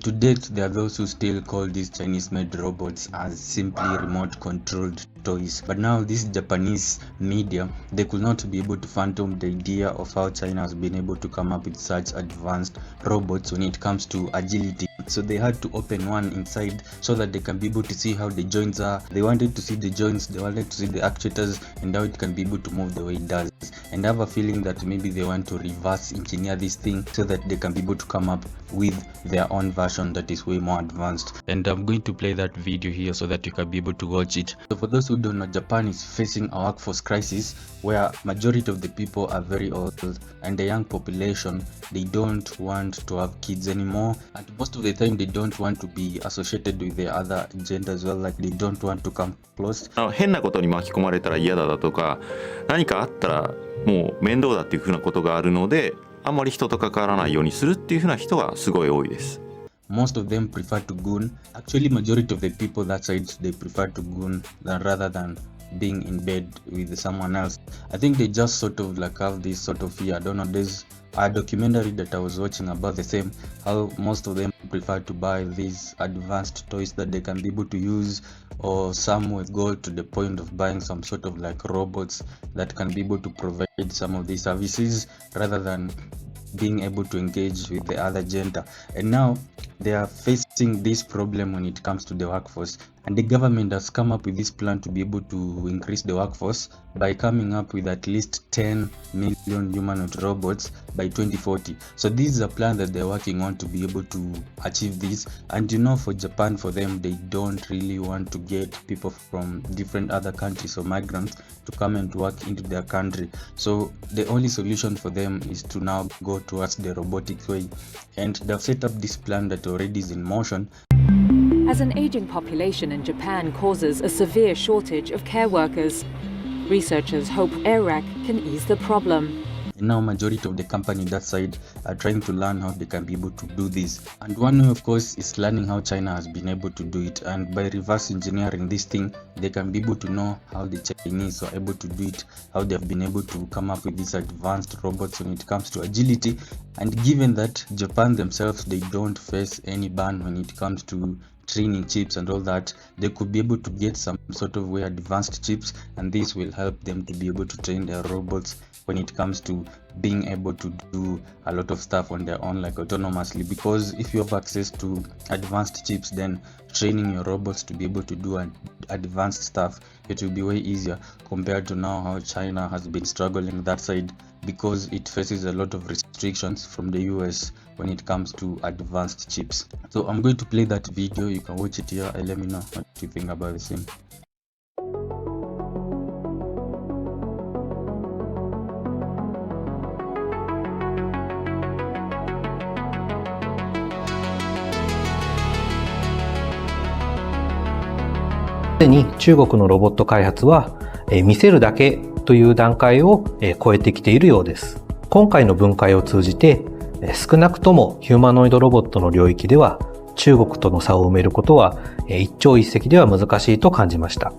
To date, there are those who still call these Chinese-made robots as simply remote-controlled toys. But now this Japanese media, they could not be able to fathom the idea of how China has been able to come up with such advanced robots when it comes to agility. So they had to open one inside so that they can be able to see how the joints are. They wanted to see the joints, they wanted to see the actuators and how it can be able to move the way it does. And I have a feeling that maybe they want to reverse engineer this thing so that they can be able to come up with their own version that is way more advanced. And I'm going to play that video here so that you can be able to watch it. So for those who don't know, Japan is facing a workforce crisis where majority of the people are very old and the young population, they don't want to have kids anymore, and most of the time they don't want to be associated with the other gender as well, like they don't want to come close. 変なことに巻き込まれたら嫌だだとか、何かあったらもう面倒だっていうふうなことがあるので、あんまり人と関わらないようにするっていうふうな人がすごい多いです。Most of them prefer to goon. Actually, majority of the people that side, they prefer to goon rather than being in bed with someone else. I think they just sort of like have this sort of fear. I don't know, there's a documentary that I was watching about the same, how most of them prefer to buy these advanced toys that they can be able to use, or some will go to the point of buying some sort of like robots that can be able to provide some of these services rather than being able to engage with the other gender. And now they are facing this problem when it comes to the workforce, and the government has come up with this plan to be able to increase the workforce by coming up with at least 10 million humanoid robots by 2040. So this is a plan that they're working on to be able to achieve this. And you know, for Japan, for them, they don't really want to get people from different other countries or migrants to come and work into their country. So the only solution for them is to now go towards the robotic way, and they've set up this plan that already is in motion. As an aging population in Japan causes a severe shortage of care workers, researchers hope AirRack can ease the problem. And now majority of the company that side are trying to learn how they can be able to do this, and one way of course is learning how China has been able to do it, and by reverse engineering this thing they can be able to know how the Chinese are able to do it, how they have been able to come up with these advanced robots when it comes to agility. And given that Japan themselves, they don't face any ban when it comes to training chips and all that, they could be able to get some sort of way advanced chips, and this will help them to be able to train their robots when it comes to being able to do a lot of stuff on their own, like autonomously. Because if you have access to advanced chips, then training your robots to be able to do advanced stuff, it will be way easier compared to now how China has been struggling that side, because it faces a lot of restrictions from the US when it comes to advanced chips. So I'm going to play that video, you can watch it here and let me know what you think about the same.すでに中国のロボット開発は見せるだけという段階を超えてきているようです。今回の分解を通じて少なくともヒューマノイドロボットの領域では中国との差を埋めることは一朝一夕では難しいと感じました。